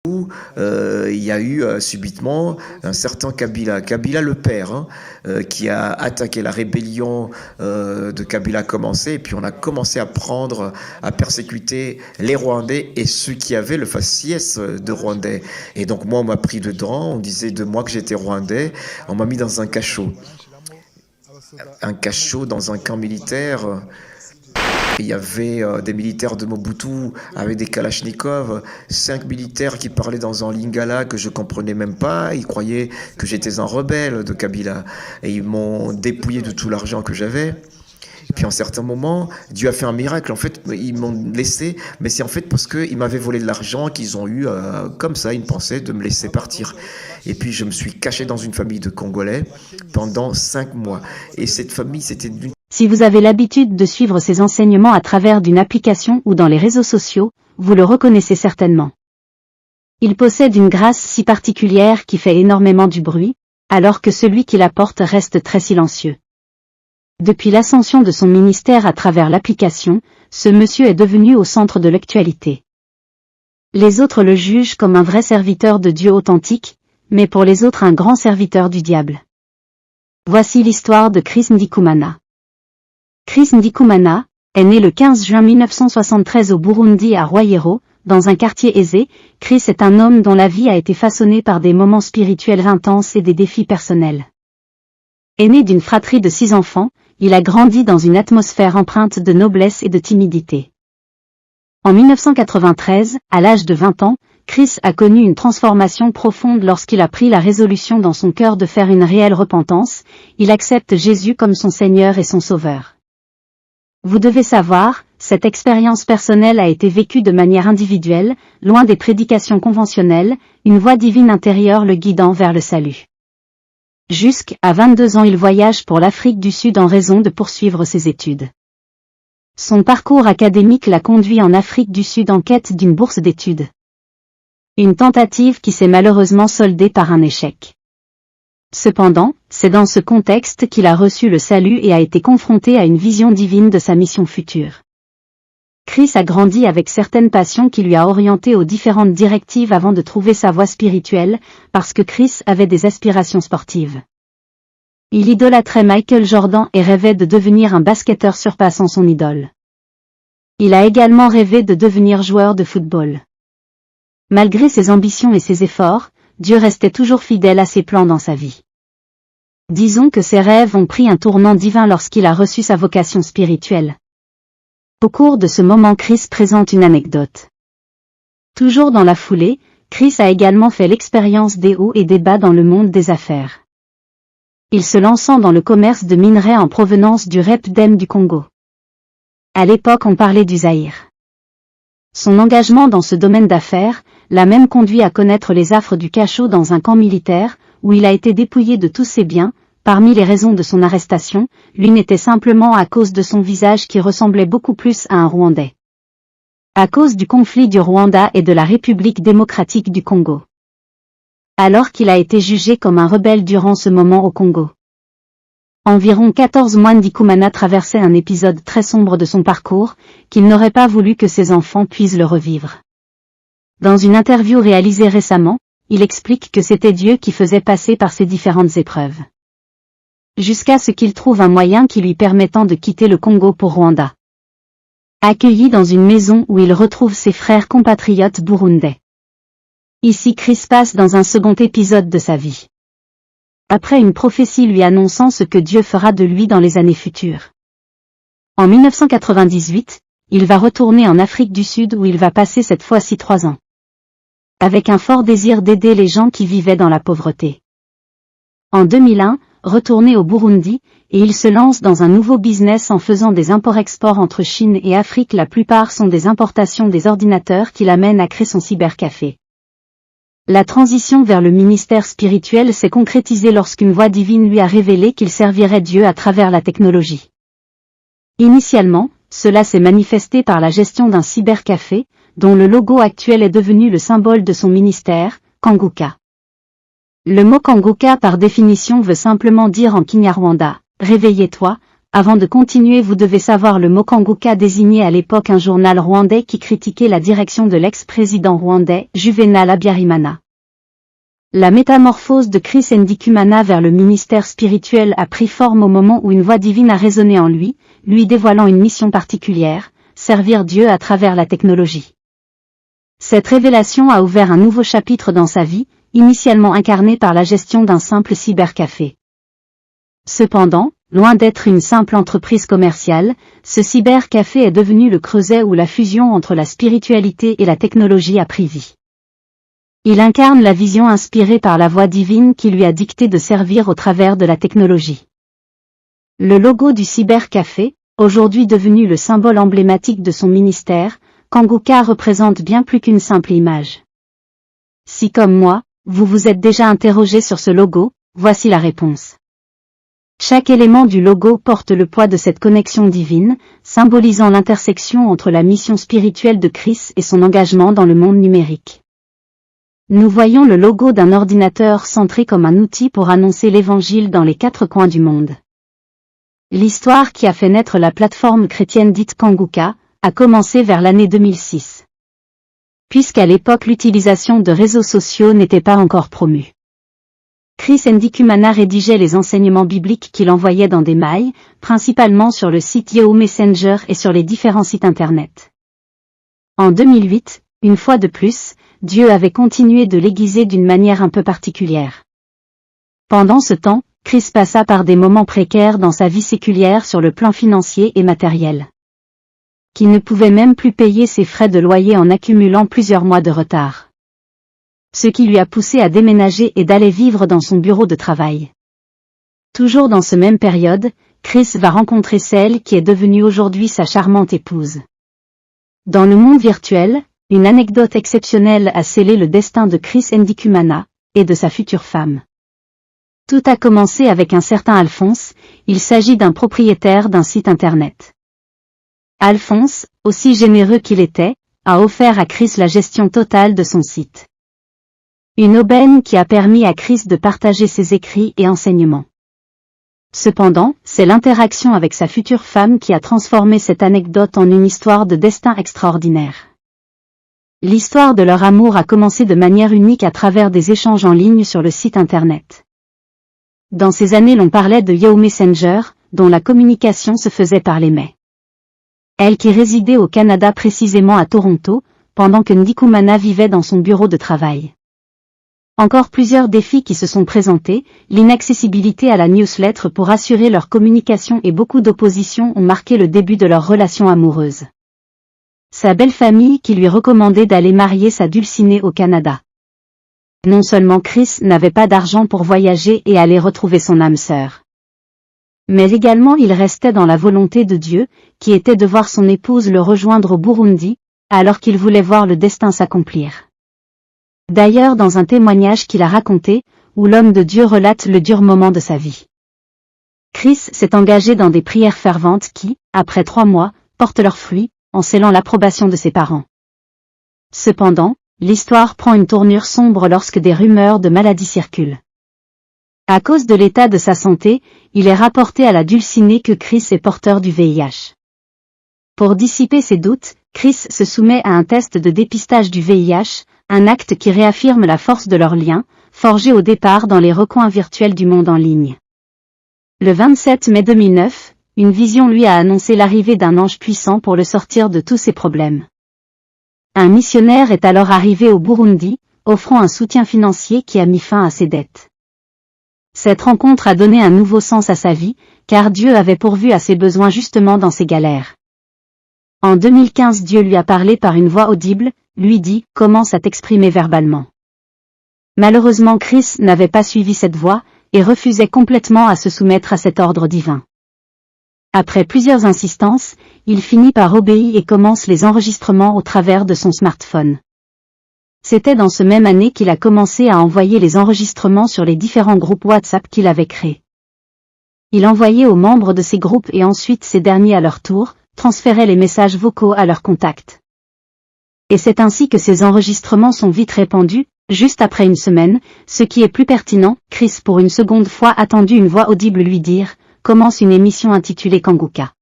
Il y a eu subitement un certain Kabila le père, hein, qui a attaqué la rébellion de Kabila a commencé, et puis on a commencé à persécuter les Rwandais et ceux qui avaient le faciès de Rwandais. Et donc moi, on m'a pris dedans, on disait de moi que j'étais Rwandais, on m'a mis dans un cachot dans un camp militaire. Il y avait des militaires de Mobutu avec des kalachnikovs, 5 militaires qui parlaient dans un lingala que je comprenais même pas. Ils croyaient que j'étais un rebelle de Kabila. Et ils m'ont dépouillé de tout l'argent que j'avais. Et puis à un certain moment, Dieu a fait un miracle. En fait, ils m'ont laissé, mais c'est en fait parce qu'ils m'avaient volé de l'argent qu'ils ont eu comme ça, une pensée de me laisser partir. Et puis je me suis caché dans une famille de Congolais pendant 5 mois. Et cette famille, c'était d'une... Si vous avez l'habitude de suivre ces enseignements à travers d'une application ou dans les réseaux sociaux, vous le reconnaissez certainement. Il possède une grâce si particulière qui fait énormément du bruit, alors que celui qui la porte reste très silencieux. Depuis l'ascension de son ministère à travers l'application, ce monsieur est devenu au centre de l'actualité. Les autres le jugent comme un vrai serviteur de Dieu authentique, mais pour les autres un grand serviteur du diable. Voici l'histoire de Chris Ndikumana. Chris Ndikumana est né le 15 juin 1973 au Burundi à Royero, dans un quartier aisé. Chris est un homme dont la vie a été façonnée par des moments spirituels intenses et des défis personnels. Aîné d'une fratrie de 6 enfants, il a grandi dans une atmosphère empreinte de noblesse et de timidité. En 1993, à l'âge de 20 ans, Chris a connu une transformation profonde lorsqu'il a pris la résolution dans son cœur de faire une réelle repentance. Il accepte Jésus comme son Seigneur et son Sauveur. Vous devez savoir, cette expérience personnelle a été vécue de manière individuelle, loin des prédications conventionnelles, une voix divine intérieure le guidant vers le salut. Jusqu'à 22 ans il voyage pour l'Afrique du Sud en raison de poursuivre ses études. Son parcours académique l'a conduit en Afrique du Sud en quête d'une bourse d'études. Une tentative qui s'est malheureusement soldée par un échec. Cependant, c'est dans ce contexte qu'il a reçu le salut et a été confronté à une vision divine de sa mission future. Chris a grandi avec certaines passions qui lui a orienté aux différentes directives avant de trouver sa voie spirituelle, parce que Chris avait des aspirations sportives. Il idolâtrait Michael Jordan et rêvait de devenir un basketteur surpassant son idole. Il a également rêvé de devenir joueur de football. Malgré ses ambitions et ses efforts, Dieu restait toujours fidèle à ses plans dans sa vie. Disons que ses rêves ont pris un tournant divin lorsqu'il a reçu sa vocation spirituelle. Au cours de ce moment, Chris présente une anecdote. Toujours dans la foulée, Chris a également fait l'expérience des hauts et des bas dans le monde des affaires. Il se lançant dans le commerce de minerais en provenance du REPDEM du Congo. À l'époque, on parlait du Zaïre. Son engagement dans ce domaine d'affaires l'a même conduit à connaître les affres du cachot dans un camp militaire, où il a été dépouillé de tous ses biens. Parmi les raisons de son arrestation, l'une était simplement à cause de son visage qui ressemblait beaucoup plus à un Rwandais. À cause du conflit du Rwanda et de la République démocratique du Congo. Alors qu'il a été jugé comme un rebelle durant ce moment au Congo. Environ 14 mois, Ndikumana traversait un épisode très sombre de son parcours, qu'il n'aurait pas voulu que ses enfants puissent le revivre. Dans une interview réalisée récemment, il explique que c'était Dieu qui faisait passer par ces différentes épreuves. Jusqu'à ce qu'il trouve un moyen qui lui permettant de quitter le Congo pour Rwanda. Accueilli dans une maison où il retrouve ses frères compatriotes burundais. Ici Chris passe dans un second épisode de sa vie. Après une prophétie lui annonçant ce que Dieu fera de lui dans les années futures. En 1998, il va retourner en Afrique du Sud où il va passer cette fois-ci 3 ans. Avec un fort désir d'aider les gens qui vivaient dans la pauvreté. En 2001, retourné au Burundi, et il se lance dans un nouveau business en faisant des imports-exports entre Chine et Afrique. La plupart sont des importations des ordinateurs qui l'amènent à créer son cybercafé. La transition vers le ministère spirituel s'est concrétisée lorsqu'une voix divine lui a révélé qu'il servirait Dieu à travers la technologie. Initialement, cela s'est manifesté par la gestion d'un cybercafé, dont le logo actuel est devenu le symbole de son ministère, Kanguka. Le mot Kanguka par définition veut simplement dire en Kinyarwanda, « Réveillez-toi », Avant de continuer, vous devez savoir le mot Kanguka désignait à l'époque un journal rwandais qui critiquait la direction de l'ex-président rwandais, Juvenal Habyarimana. La métamorphose de Chris Ndikumana vers le ministère spirituel a pris forme au moment où une voix divine a résonné en lui, lui dévoilant une mission particulière, servir Dieu à travers la technologie. Cette révélation a ouvert un nouveau chapitre dans sa vie, initialement incarné par la gestion d'un simple cybercafé. Cependant, loin d'être une simple entreprise commerciale, ce cybercafé est devenu le creuset où la fusion entre la spiritualité et la technologie a pris vie. Il incarne la vision inspirée par la voix divine qui lui a dicté de servir au travers de la technologie. Le logo du cybercafé, aujourd'hui devenu le symbole emblématique de son ministère, Kanguka représente bien plus qu'une simple image. Si comme moi, vous vous êtes déjà interrogé sur ce logo, voici la réponse. Chaque élément du logo porte le poids de cette connexion divine, symbolisant l'intersection entre la mission spirituelle de Chris et son engagement dans le monde numérique. Nous voyons le logo d'un ordinateur centré comme un outil pour annoncer l'évangile dans les 4 coins du monde. L'histoire qui a fait naître la plateforme chrétienne dite Kanguka a commencé vers l'année 2006. Puisqu'à l'époque l'utilisation de réseaux sociaux n'était pas encore promue. Chris Ndikumana rédigeait les enseignements bibliques qu'il envoyait dans des mails, principalement sur le site Yahoo Messenger et sur les différents sites internet. En 2008, une fois de plus, Dieu avait continué de l'aiguiser d'une manière un peu particulière. Pendant ce temps, Chris passa par des moments précaires dans sa vie séculière sur le plan financier et matériel. Qu'il ne pouvait même plus payer ses frais de loyer en accumulant plusieurs mois de retard. Ce qui lui a poussé à déménager et d'aller vivre dans son bureau de travail. Toujours dans ce même période, Chris va rencontrer celle qui est devenue aujourd'hui sa charmante épouse. Dans le monde virtuel, une anecdote exceptionnelle a scellé le destin de Chris Ndikumana et de sa future femme. Tout a commencé avec un certain Alphonse, il s'agit d'un propriétaire d'un site internet. Alphonse, aussi généreux qu'il était, a offert à Chris la gestion totale de son site. Une aubaine qui a permis à Chris de partager ses écrits et enseignements. Cependant, c'est l'interaction avec sa future femme qui a transformé cette anecdote en une histoire de destin extraordinaire. L'histoire de leur amour a commencé de manière unique à travers des échanges en ligne sur le site internet. Dans ces années l'on parlait de Yahoo Messenger, dont la communication se faisait par les mails. Elle qui résidait au Canada précisément à Toronto, pendant que Ndikumana vivait dans son bureau de travail. Encore plusieurs défis qui se sont présentés, l'inaccessibilité à la newsletter pour assurer leur communication et beaucoup d'opposition ont marqué le début de leur relation amoureuse. Sa belle famille qui lui recommandait d'aller marier sa dulcinée au Canada. Non seulement Chris n'avait pas d'argent pour voyager et aller retrouver son âme sœur. Mais également il restait dans la volonté de Dieu, qui était de voir son épouse le rejoindre au Burundi, alors qu'il voulait voir le destin s'accomplir. D'ailleurs dans un témoignage qu'il a raconté, où l'homme de Dieu relate le dur moment de sa vie. Chris s'est engagé dans des prières ferventes qui, après 3 mois, portent leurs fruits, en scellant l'approbation de ses parents. Cependant, l'histoire prend une tournure sombre lorsque des rumeurs de maladie circulent. À cause de l'état de sa santé, il est rapporté à la dulcinée que Chris est porteur du VIH. Pour dissiper ses doutes, Chris se soumet à un test de dépistage du VIH, un acte qui réaffirme la force de leur lien, forgé au départ dans les recoins virtuels du monde en ligne. Le 27 mai 2009, une vision lui a annoncé l'arrivée d'un ange puissant pour le sortir de tous ses problèmes. Un missionnaire est alors arrivé au Burundi, offrant un soutien financier qui a mis fin à ses dettes. Cette rencontre a donné un nouveau sens à sa vie, car Dieu avait pourvu à ses besoins justement dans ses galères. En 2015, Dieu lui a parlé par une voix audible, lui dit « Commence à t'exprimer verbalement ». Malheureusement Chris n'avait pas suivi cette voie, et refusait complètement à se soumettre à cet ordre divin. Après plusieurs insistances, il finit par obéir et commence les enregistrements au travers de son smartphone. C'était dans ce même année qu'il a commencé à envoyer les enregistrements sur les différents groupes WhatsApp qu'il avait créés. Il envoyait aux membres de ces groupes et ensuite ces derniers à leur tour, transféraient les messages vocaux à leurs contacts. Et c'est ainsi que ces enregistrements sont vite répandus, juste après une semaine, ce qui est plus pertinent, Chris pour une seconde fois attendu une voix audible lui dire « commence une émission intitulée Kanguka.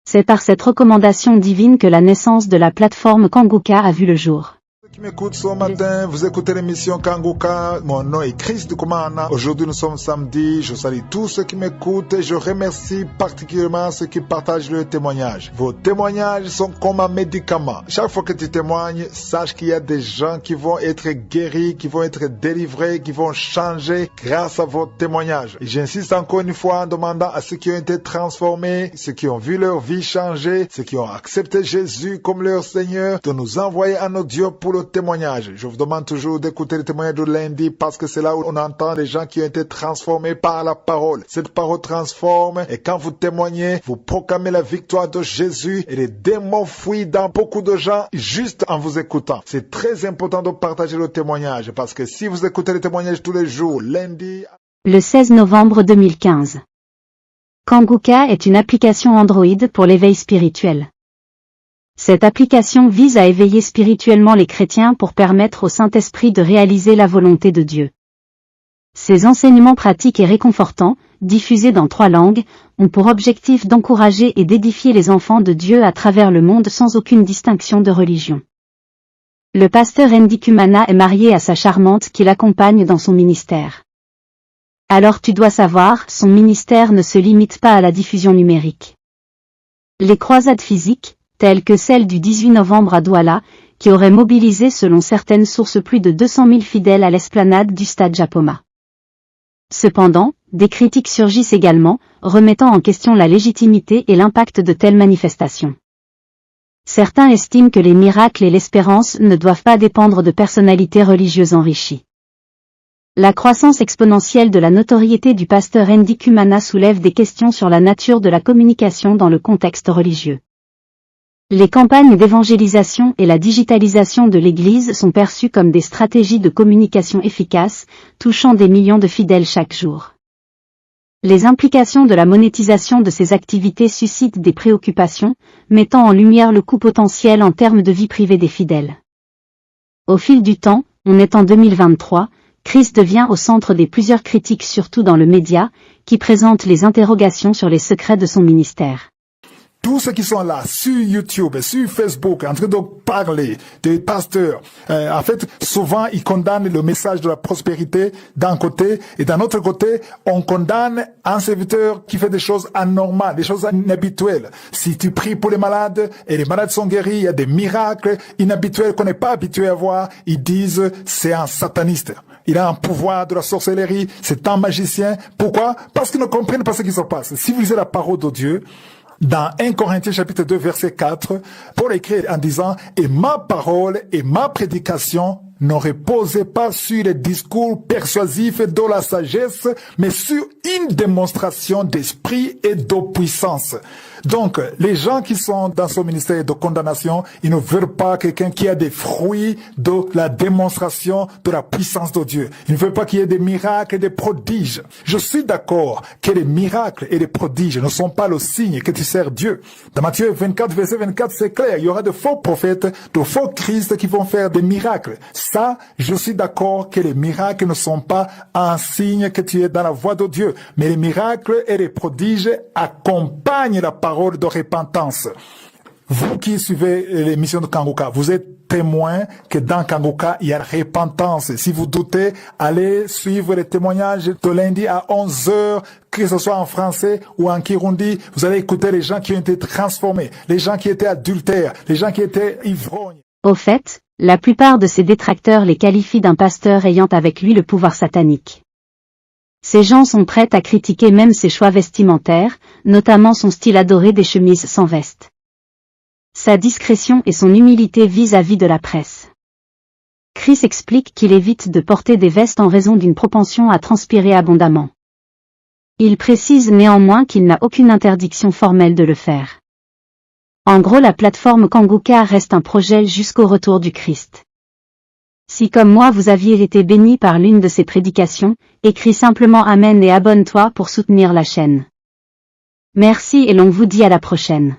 C'est par cette recommandation divine que la naissance de la plateforme Kanguka a vu le jour. Qui m'écoute ce matin, vous écoutez l'émission Kanguka, mon nom est Chris Dukumana. Aujourd'hui nous sommes samedi, je salue tous ceux qui m'écoutent et je remercie particulièrement ceux qui partagent le témoignage. Vos témoignages sont comme un médicament. Chaque fois que tu témoignes, sache qu'il y a des gens qui vont être guéris, qui vont être délivrés, qui vont changer grâce à vos témoignages. Et j'insiste encore une fois en demandant à ceux qui ont été transformés, ceux qui ont vu leur vie changer, ceux qui ont accepté Jésus comme leur Seigneur, de nous envoyer un audio pour le témoignage. Je vous demande toujours d'écouter les témoignages de lundi parce que c'est là où on entend les gens qui ont été transformés par la parole. Cette parole transforme et quand vous témoignez, vous proclamez la victoire de Jésus et les démons fuient dans beaucoup de gens juste en vous écoutant. C'est très important de partager le témoignage parce que si vous écoutez les témoignages tous les jours, lundi... Le 16 novembre 2015. Kanguka est une application Android pour l'éveil spirituel. Cette application vise à éveiller spirituellement les chrétiens pour permettre au Saint-Esprit de réaliser la volonté de Dieu. Ces enseignements pratiques et réconfortants, diffusés dans 3 langues, ont pour objectif d'encourager et d'édifier les enfants de Dieu à travers le monde sans aucune distinction de religion. Le pasteur Andy Kumana est marié à sa charmante qui l'accompagne dans son ministère. Alors tu dois savoir, son ministère ne se limite pas à la diffusion numérique. Les croisades physiques, telles que celle du 18 novembre à Douala, qui aurait mobilisé selon certaines sources plus de 200 000 fidèles à l'esplanade du stade Japoma. Cependant, des critiques surgissent également, remettant en question la légitimité et l'impact de telles manifestations. Certains estiment que les miracles et l'espérance ne doivent pas dépendre de personnalités religieuses enrichies. La croissance exponentielle de la notoriété du pasteur Andy Kumana soulève des questions sur la nature de la communication dans le contexte religieux. Les campagnes d'évangélisation et la digitalisation de l'Église sont perçues comme des stratégies de communication efficaces, touchant des millions de fidèles chaque jour. Les implications de la monétisation de ces activités suscitent des préoccupations, mettant en lumière le coût potentiel en termes de vie privée des fidèles. Au fil du temps, on est en 2023, Christ devient au centre des plusieurs critiques surtout dans le média, qui présentent les interrogations sur les secrets de son ministère. Tous ceux qui sont là, sur YouTube, sur Facebook, en train de parler des pasteurs, en fait, souvent, ils condamnent le message de la prospérité d'un côté, et d'un autre côté, on condamne un serviteur qui fait des choses anormales, des choses inhabituelles. Si tu pries pour les malades, et les malades sont guéris, il y a des miracles inhabituels qu'on n'est pas habitué à voir, ils disent, c'est un sataniste. Il a un pouvoir de la sorcellerie, c'est un magicien. Pourquoi? Parce qu'ils ne comprennent pas ce qui se passe. Si vous lisez la parole de Dieu, dans 1 Corinthiens chapitre 2 verset 4, Paul écrit en disant « Et ma parole et ma prédication ne reposaient pas sur les discours persuasifs de la sagesse, mais sur une démonstration d'esprit et de puissance. » Donc, les gens qui sont dans ce ministère de condamnation, ils ne veulent pas quelqu'un qui a des fruits de la démonstration de la puissance de Dieu. Ils ne veulent pas qu'il y ait des miracles et des prodiges. Je suis d'accord que les miracles et les prodiges ne sont pas le signe que tu sers Dieu. Dans Matthieu 24, verset 24, c'est clair. Il y aura de faux prophètes, de faux Christ qui vont faire des miracles. Ça, je suis d'accord que les miracles ne sont pas un signe que tu es dans la voie de Dieu. Mais les miracles et les prodiges accompagnent la parole de repentance. Vous qui suivez l'émission de Kanguka, vous êtes témoin que dans Kanguka, il y a repentance. Si vous doutez, allez suivre les témoignages de lundi à 11h, que ce soit en français ou en kirundi. Vous allez écouter les gens qui ont été transformés, les gens qui étaient adultères, les gens qui étaient ivrognes. Au fait, la plupart de ses détracteurs les qualifient d'un pasteur ayant avec lui le pouvoir satanique. Ces gens sont prêts à critiquer même ses choix vestimentaires, notamment son style adoré des chemises sans veste. Sa discrétion et son humilité vis-à-vis de la presse. Chris explique qu'il évite de porter des vestes en raison d'une propension à transpirer abondamment. Il précise néanmoins qu'il n'a aucune interdiction formelle de le faire. En gros, la plateforme Kanguka reste un projet jusqu'au retour du Christ. Si comme moi vous aviez été béni par l'une de ces prédications, écris simplement Amen et abonne-toi pour soutenir la chaîne. Merci et l'on vous dit à la prochaine.